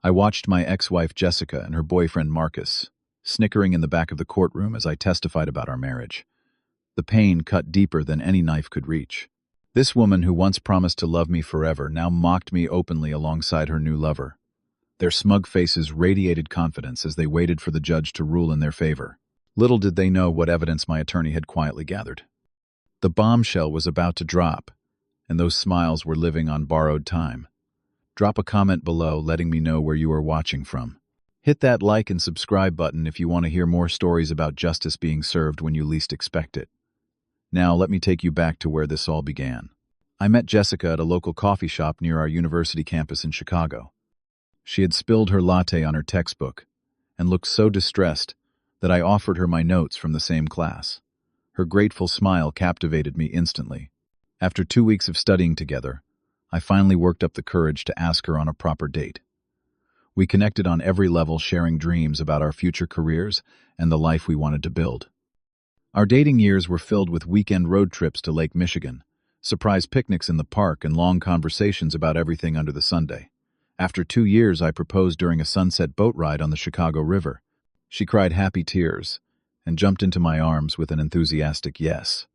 I watched my ex-wife Jessica and her boyfriend Marcus, snickering in the back of the courtroom as I testified about our marriage. The pain cut deeper than any knife could reach. This woman who once promised to love me forever now mocked me openly alongside her new lover. Their smug faces radiated confidence as they waited for the judge to rule in their favor. Little did they know what evidence my attorney had quietly gathered. The bombshell was about to drop, and those smiles were living on borrowed time. Drop a comment below letting me know where you are watching from. Hit that like and subscribe button if you want to hear more stories about justice being served when you least expect it. Now let me take you back to where this all began. I met Jessica at a local coffee shop near our university campus in Chicago. She had spilled her latte on her textbook and looked so distressed that I offered her my notes from the same class. Her grateful smile captivated me instantly. After 2 weeks of studying together, I finally worked up the courage to ask her on a proper date. We connected on every level, sharing dreams about our future careers and the life we wanted to build. Our dating years were filled with weekend road trips to Lake Michigan, surprise picnics in the park, and long conversations about everything under the sundae. After 2 years, I proposed during a sunset boat ride on the Chicago River. She cried happy tears and jumped into my arms with an enthusiastic yes.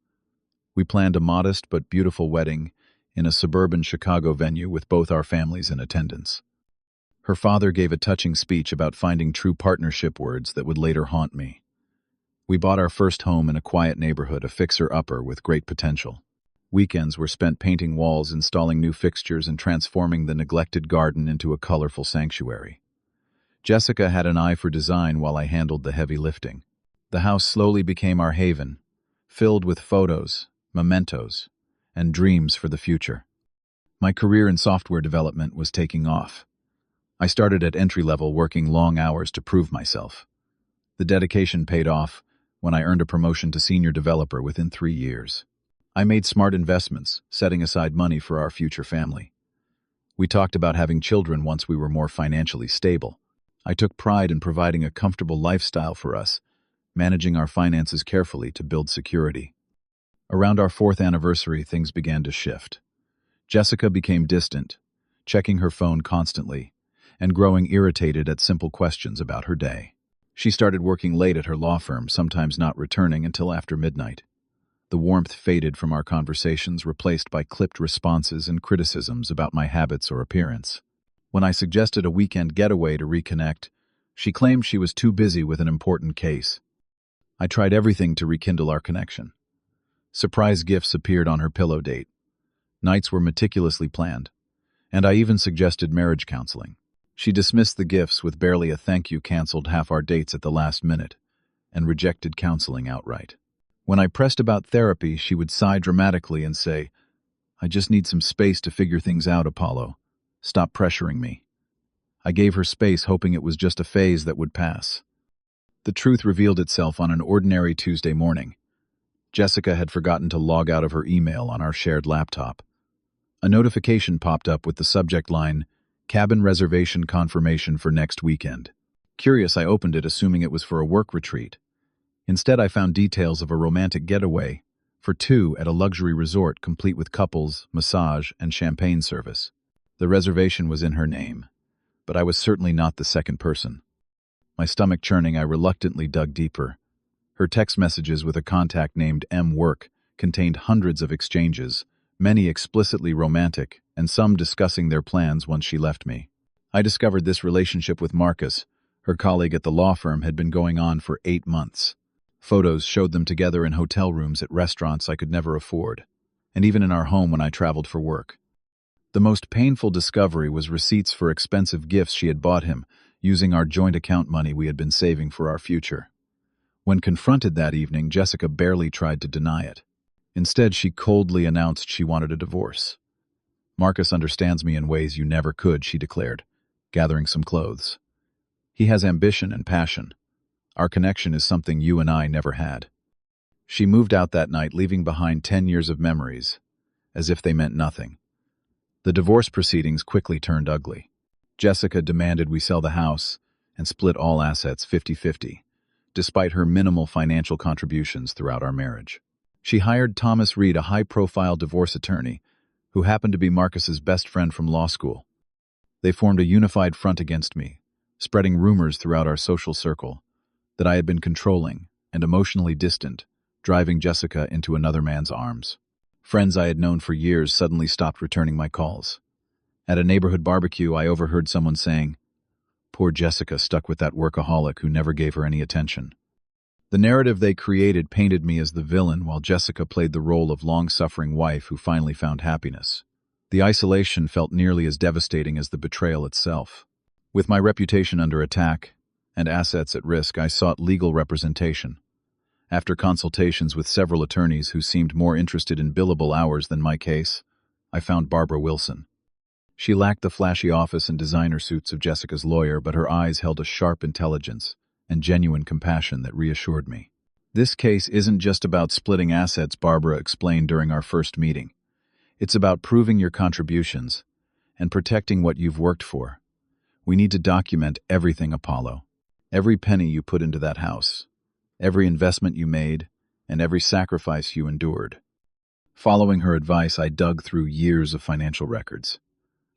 We planned a modest but beautiful wedding in a suburban Chicago venue with both our families in attendance. Her father gave a touching speech about finding true partnership, words that would later haunt me. We bought our first home in a quiet neighborhood, a fixer-upper with great potential. Weekends were spent painting walls, installing new fixtures, and transforming the neglected garden into a colorful sanctuary. Jessica had an eye for design while I handled the heavy lifting. The house slowly became our haven, filled with photos, mementos, and dreams for the future. My career in software development was taking off. I started at entry level, working long hours to prove myself. The dedication paid off when I earned a promotion to senior developer within 3 years. I made smart investments, setting aside money for our future family. We talked about having children once we were more financially stable. I took pride in providing a comfortable lifestyle for us, managing our finances carefully to build security. Around our 4th anniversary, things began to shift. Jessica became distant, checking her phone constantly, and growing irritated at simple questions about her day. She started working late at her law firm, sometimes not returning until after midnight. The warmth faded from our conversations, replaced by clipped responses and criticisms about my habits or appearance. When I suggested a weekend getaway to reconnect, she claimed she was too busy with an important case. I tried everything to rekindle our connection. Surprise gifts appeared on her pillow date. Nights were meticulously planned, and I even suggested marriage counseling. She dismissed the gifts with barely a thank you, canceled half our dates at the last minute, and rejected counseling outright. When I pressed about therapy, she would sigh dramatically and say, "I just need some space to figure things out, Apollo. Stop pressuring me." I gave her space, hoping it was just a phase that would pass. The truth revealed itself on an ordinary Tuesday morning. Jessica had forgotten to log out of her email on our shared laptop. A notification popped up with the subject line, "Cabin reservation confirmation for next weekend." Curious, I opened it, assuming it was for a work retreat. Instead, I found details of a romantic getaway for 2 at a luxury resort, complete with couples, massage, and champagne service. The reservation was in her name, but I was certainly not the second person. My stomach churning, I reluctantly dug deeper. Her text messages with a contact named M. Work contained hundreds of exchanges, many explicitly romantic, and some discussing their plans once she left me. I discovered this relationship with Marcus, her colleague at the law firm, had been going on for 8 months. Photos showed them together in hotel rooms, at restaurants I could never afford, and even in our home when I traveled for work. The most painful discovery was receipts for expensive gifts she had bought him, using our joint account money we had been saving for our future. When confronted that evening, Jessica barely tried to deny it. Instead, she coldly announced she wanted a divorce. "Marcus understands me in ways you never could," she declared, gathering some clothes. "He has ambition and passion. Our connection is something you and I never had." She moved out that night, leaving behind 10 years of memories, as if they meant nothing. The divorce proceedings quickly turned ugly. Jessica demanded we sell the house and split all assets 50-50, despite her minimal financial contributions throughout our marriage. She hired Thomas Reed, a high-profile divorce attorney, who happened to be Marcus's best friend from law school. They formed a unified front against me, spreading rumors throughout our social circle that I had been controlling and emotionally distant, driving Jessica into another man's arms. Friends I had known for years suddenly stopped returning my calls. At a neighborhood barbecue, I overheard someone saying, "Poor Jessica stuck with that workaholic who never gave her any attention." The narrative they created painted me as the villain, while Jessica played the role of long-suffering wife who finally found happiness. The isolation felt nearly as devastating as the betrayal itself. With my reputation under attack and assets at risk, I sought legal representation. After consultations with several attorneys who seemed more interested in billable hours than my case, I found Barbara Wilson. She lacked the flashy office and designer suits of Jessica's lawyer, but her eyes held a sharp intelligence and genuine compassion that reassured me. "This case isn't just about splitting assets," Barbara explained during our first meeting. "It's about proving your contributions and protecting what you've worked for. We need to document everything, Apollo. Every penny you put into that house, every investment you made, and every sacrifice you endured." Following her advice, I dug through years of financial records.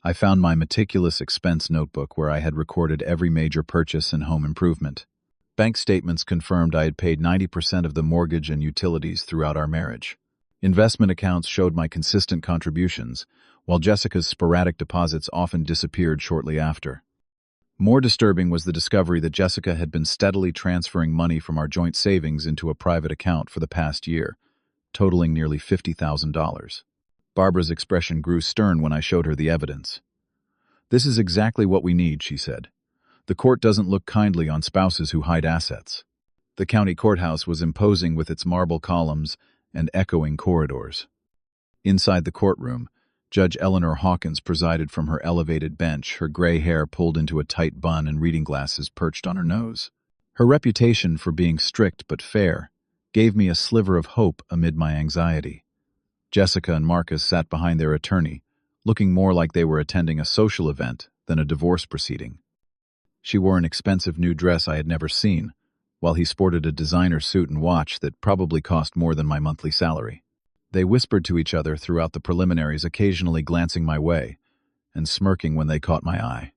I found my meticulous expense notebook where I had recorded every major purchase and home improvement. Bank statements confirmed I had paid 90% of the mortgage and utilities throughout our marriage. Investment accounts showed my consistent contributions, while Jessica's sporadic deposits often disappeared shortly after. More disturbing was the discovery that Jessica had been steadily transferring money from our joint savings into a private account for the past year, totaling nearly $50,000. Barbara's expression grew stern when I showed her the evidence. "This is exactly what we need," she said. "The court doesn't look kindly on spouses who hide assets." The county courthouse was imposing with its marble columns and echoing corridors. Inside the courtroom, Judge Eleanor Hawkins presided from her elevated bench, her gray hair pulled into a tight bun and reading glasses perched on her nose. Her reputation for being strict but fair gave me a sliver of hope amid my anxiety. Jessica and Marcus sat behind their attorney, looking more like they were attending a social event than a divorce proceeding. She wore an expensive new dress I had never seen, while he sported a designer suit and watch that probably cost more than my monthly salary. They whispered to each other throughout the preliminaries, occasionally glancing my way and smirking when they caught my eye.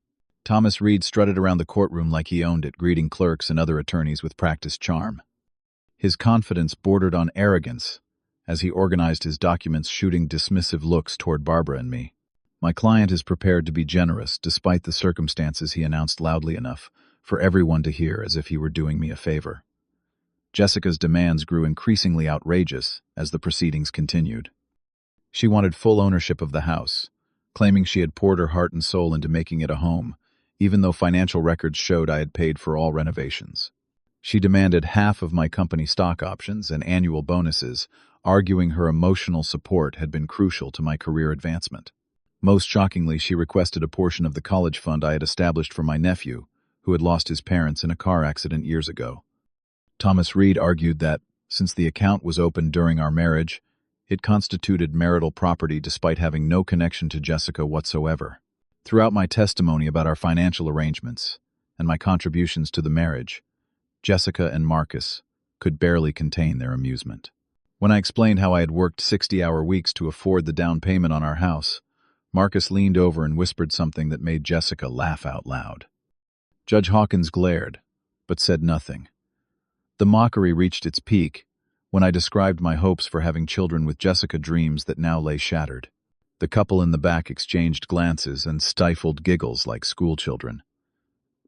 Thomas Reed strutted around the courtroom like he owned it, greeting clerks and other attorneys with practiced charm. His confidence bordered on arrogance as he organized his documents, shooting dismissive looks toward Barbara and me. "My client is prepared to be generous despite the circumstances," he announced loudly enough for everyone to hear, as if he were doing me a favor. Jessica's demands grew increasingly outrageous as the proceedings continued. She wanted full ownership of the house, claiming she had poured her heart and soul into making it a home, even though financial records showed I had paid for all renovations. She demanded half of my company stock options and annual bonuses, arguing her emotional support had been crucial to my career advancement. Most shockingly, she requested a portion of the college fund I had established for my nephew, who had lost his parents in a car accident years ago. Thomas Reed argued that, since the account was opened during our marriage, it constituted marital property despite having no connection to Jessica whatsoever. Throughout my testimony about our financial arrangements and my contributions to the marriage, Jessica and Marcus could barely contain their amusement. When I explained how I had worked 60-hour weeks to afford the down payment on our house, Marcus leaned over and whispered something that made Jessica laugh out loud. Judge Hawkins glared, but said nothing. The mockery reached its peak when I described my hopes for having children with Jessica, dreams that now lay shattered. The couple in the back exchanged glances and stifled giggles like schoolchildren.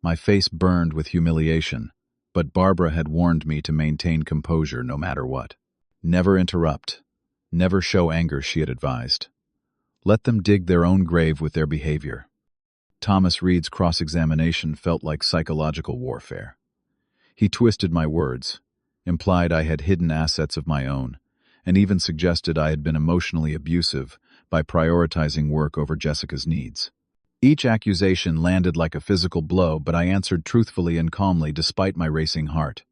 My face burned with humiliation, but Barbara had warned me to maintain composure no matter what. "Never interrupt. Never show anger," she had advised. "Let them dig their own grave with their behavior." Thomas Reed's cross-examination felt like psychological warfare. He twisted my words, implied I had hidden assets of my own, and even suggested I had been emotionally abusive by prioritizing work over Jessica's needs. Each accusation landed like a physical blow, but I answered truthfully and calmly despite my racing heart.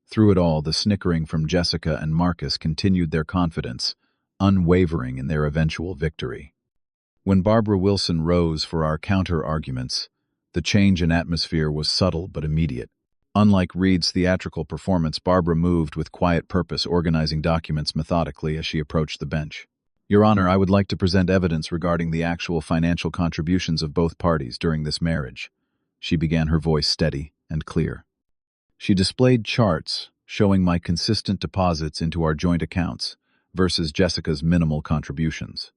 Through it all, the snickering from Jessica and Marcus continued their confidence, unwavering in their eventual victory. When Barbara Wilson rose for our counter-arguments, the change in atmosphere was subtle but immediate. Unlike Reed's theatrical performance, Barbara moved with quiet purpose, organizing documents methodically as she approached the bench. Your Honor, I would like to present evidence regarding the actual financial contributions of both parties during this marriage. She began, her voice steady and clear. She displayed charts showing my consistent deposits into our joint accounts versus Jessica's minimal contributions.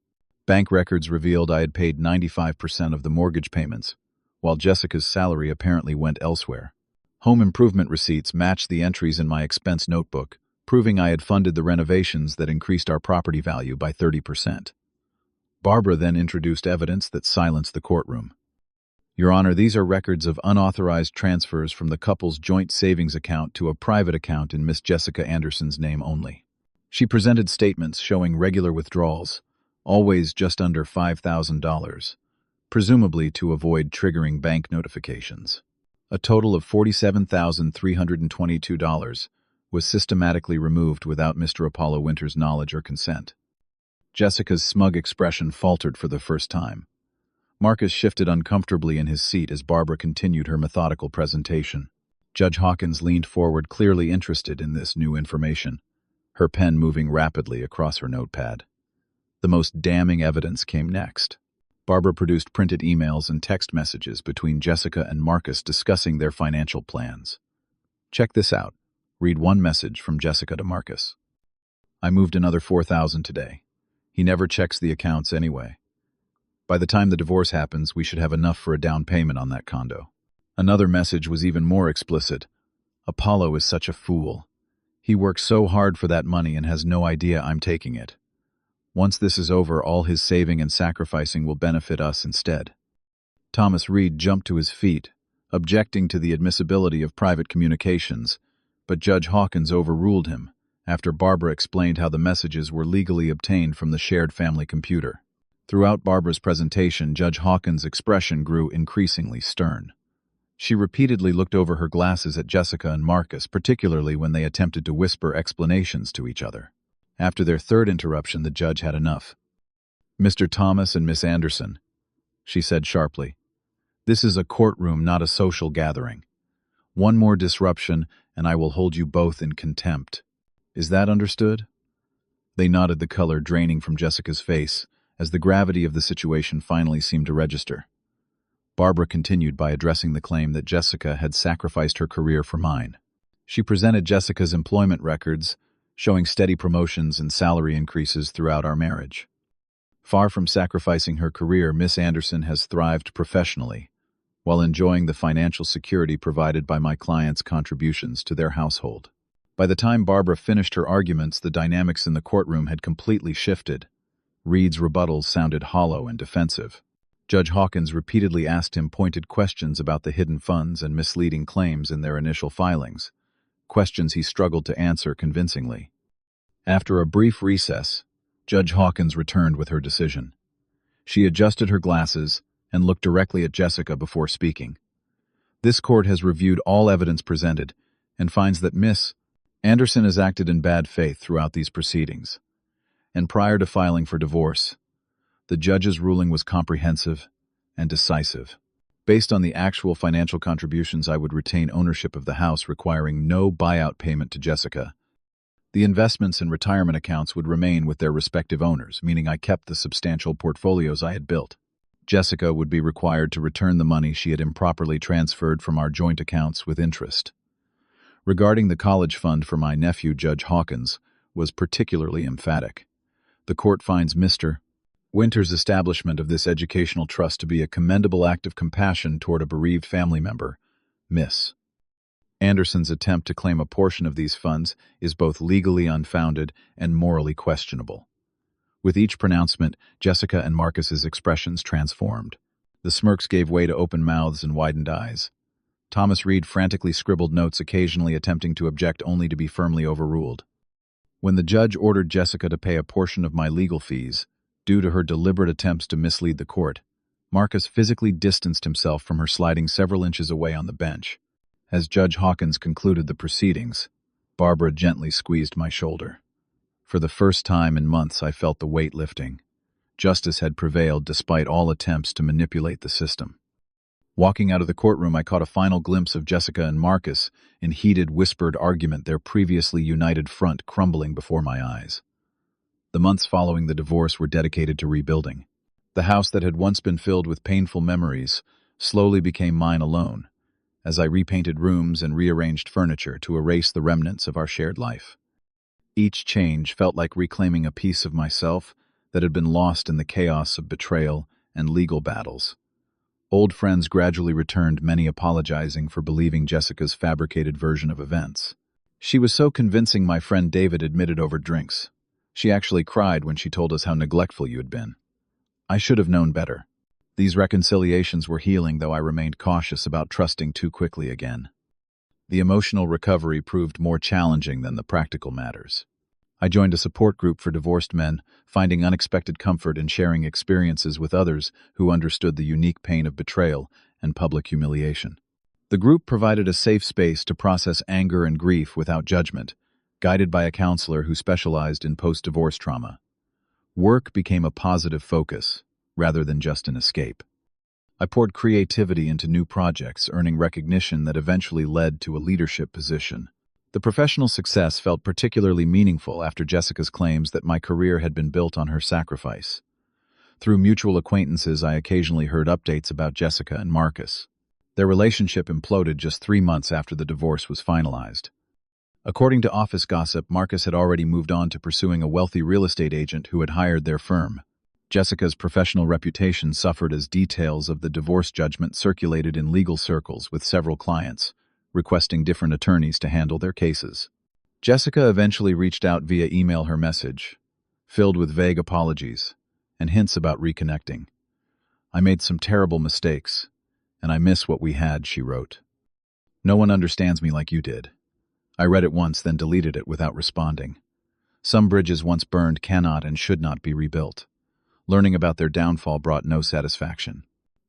Bank records revealed I had paid 95% of the mortgage payments, while Jessica's salary apparently went elsewhere. Home improvement receipts matched the entries in my expense notebook, proving I had funded the renovations that increased our property value by 30%. Barbara then introduced evidence that silenced the courtroom. Your Honor, these are records of unauthorized transfers from the couple's joint savings account to a private account in Miss Jessica Anderson's name only. She presented statements showing regular withdrawals, always just under $5,000, presumably to avoid triggering bank notifications. A total of $47,322 was systematically removed without Mr. Apollo Winter's knowledge or consent. Jessica's smug expression faltered for the first time. Marcus shifted uncomfortably in his seat as Barbara continued her methodical presentation. Judge Hawkins leaned forward, clearly interested in this new information, her pen moving rapidly across her notepad. The most damning evidence came next. Barbara produced printed emails and text messages between Jessica and Marcus discussing their financial plans. Check this out. Read one message from Jessica to Marcus. I moved another $4,000 today. He never checks the accounts anyway. By the time the divorce happens, we should have enough for a down payment on that condo. Another message was even more explicit. Apollo is such a fool. He works so hard for that money and has no idea I'm taking it. Once this is over, all his saving and sacrificing will benefit us instead. Thomas Reed jumped to his feet, objecting to the admissibility of private communications, but Judge Hawkins overruled him after Barbara explained how the messages were legally obtained from the shared family computer. Throughout Barbara's presentation, Judge Hawkins' expression grew increasingly stern. She repeatedly looked over her glasses at Jessica and Marcus, particularly when they attempted to whisper explanations to each other. After their third interruption, the judge had enough. "Mr. Thomas and Miss Anderson," she said sharply, "this is a courtroom, not a social gathering. One more disruption, and I will hold you both in contempt. Is that understood?" They nodded, the color draining from Jessica's face, as the gravity of the situation finally seemed to register. Barbara continued by addressing the claim that Jessica had sacrificed her career for mine. She presented Jessica's employment records, showing steady promotions and salary increases throughout our marriage. Far from sacrificing her career, Miss Anderson has thrived professionally, while enjoying the financial security provided by my clients' contributions to their household. By the time Barbara finished her arguments, the dynamics in the courtroom had completely shifted. Reed's rebuttals sounded hollow and defensive. Judge Hawkins repeatedly asked him pointed questions about the hidden funds and misleading claims in their initial filings, questions he struggled to answer convincingly. After a brief recess, Judge Hawkins returned with her decision. She adjusted her glasses and looked directly at Jessica before speaking. "This court has reviewed all evidence presented and finds that Miss Anderson has acted in bad faith throughout these proceedings, and prior to filing for divorce, the judge's ruling was comprehensive and decisive. Based on the actual financial contributions, I would retain ownership of the house, requiring no buyout payment to Jessica. The investments and retirement accounts would remain with their respective owners, meaning I kept the substantial portfolios I had built. Jessica would be required to return the money she had improperly transferred from our joint accounts with interest. Regarding the college fund for my nephew, Judge Hawkins was particularly emphatic. The court finds Mr. Winter's establishment of this educational trust to be a commendable act of compassion toward a bereaved family member. Miss Anderson's attempt to claim a portion of these funds is both legally unfounded and morally questionable." With each pronouncement, Jessica and Marcus's expressions transformed. The smirks gave way to open mouths and widened eyes. Thomas Reed frantically scribbled notes, occasionally attempting to object only to be firmly overruled. When the judge ordered Jessica to pay a portion of my legal fees, due to her deliberate attempts to mislead the court, Marcus physically distanced himself from her, sliding several inches away on the bench. As Judge Hawkins concluded the proceedings, Barbara gently squeezed my shoulder. For the first time in months, I felt the weight lifting. Justice had prevailed despite all attempts to manipulate the system. Walking out of the courtroom, I caught a final glimpse of Jessica and Marcus in heated, whispered argument, their previously united front crumbling before my eyes. The months following the divorce were dedicated to rebuilding. The house that had once been filled with painful memories slowly became mine alone, as I repainted rooms and rearranged furniture to erase the remnants of our shared life. Each change felt like reclaiming a piece of myself that had been lost in the chaos of betrayal and legal battles. Old friends gradually returned, many apologizing for believing Jessica's fabricated version of events. She was so convincing, my friend David admitted over drinks. She actually cried when she told us how neglectful you had been. I should have known better. These reconciliations were healing, though I remained cautious about trusting too quickly again. The emotional recovery proved more challenging than the practical matters. I joined a support group for divorced men, finding unexpected comfort in sharing experiences with others who understood the unique pain of betrayal and public humiliation. The group provided a safe space to process anger and grief without judgment, guided by a counselor who specialized in post-divorce trauma. Work became a positive focus, rather than just an escape. I poured creativity into new projects, earning recognition that eventually led to a leadership position. The professional success felt particularly meaningful after Jessica's claims that my career had been built on her sacrifice. Through mutual acquaintances, I occasionally heard updates about Jessica and Marcus. Their relationship imploded just 3 months after the divorce was finalized. According to office gossip, Marcus had already moved on to pursuing a wealthy real estate agent who had hired their firm. Jessica's professional reputation suffered as details of the divorce judgment circulated in legal circles, with several clients requesting different attorneys to handle their cases. Jessica eventually reached out via email, her message filled with vague apologies and hints about reconnecting. "I made some terrible mistakes, and I miss what we had," she wrote. "No one understands me like you did. I read it once, then deleted it without responding. Some bridges once burned cannot and should not be rebuilt. Learning about their downfall brought no satisfaction.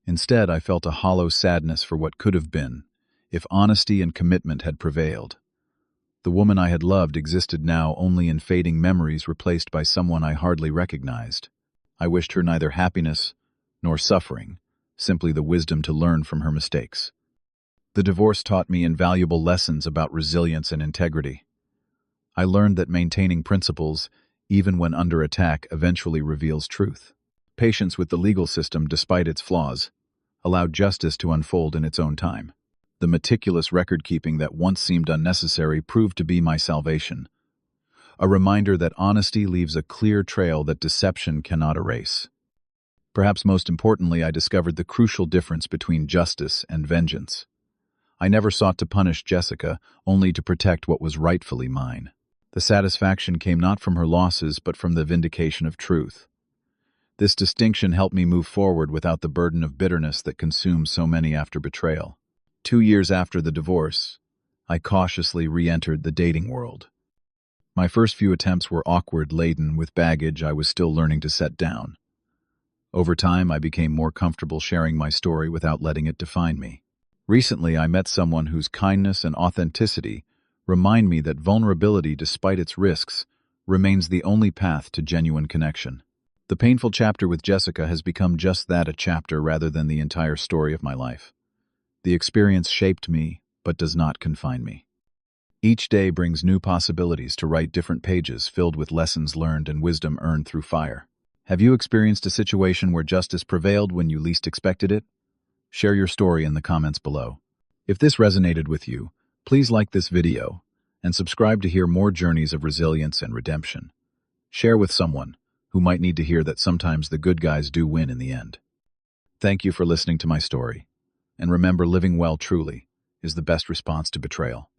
Instead, I felt a hollow sadness for what could have been, if honesty and commitment had prevailed. The woman I had loved existed now only in fading memories, replaced by someone I hardly recognized. I wished her neither happiness nor suffering, simply the wisdom to learn from her mistakes." The divorce taught me invaluable lessons about resilience and integrity. I learned that maintaining principles, even when under attack, eventually reveals truth. Patience with the legal system, despite its flaws, allowed justice to unfold in its own time. The meticulous record-keeping that once seemed unnecessary proved to be my salvation. A reminder that honesty leaves a clear trail that deception cannot erase. Perhaps most importantly, I discovered the crucial difference between justice and vengeance. I never sought to punish Jessica, only to protect what was rightfully mine. The satisfaction came not from her losses, but from the vindication of truth. This distinction helped me move forward without the burden of bitterness that consumes so many after betrayal. 2 years after the divorce, I cautiously re-entered the dating world. My first few attempts were awkward, laden with baggage I was still learning to set down. Over time, I became more comfortable sharing my story without letting it define me. Recently, I met someone whose kindness and authenticity remind me that vulnerability, despite its risks, remains the only path to genuine connection. The painful chapter with Jessica has become just that, a chapter rather than the entire story of my life. The experience shaped me, but does not confine me. Each day brings new possibilities to write different pages filled with lessons learned and wisdom earned through fire. Have you experienced a situation where justice prevailed when you least expected it? Share your story in the comments below. If this resonated with you, please like this video and subscribe to hear more journeys of resilience and redemption. Share with someone who might need to hear that sometimes the good guys do win in the end. Thank you for listening to my story. And remember, living well truly is the best response to betrayal.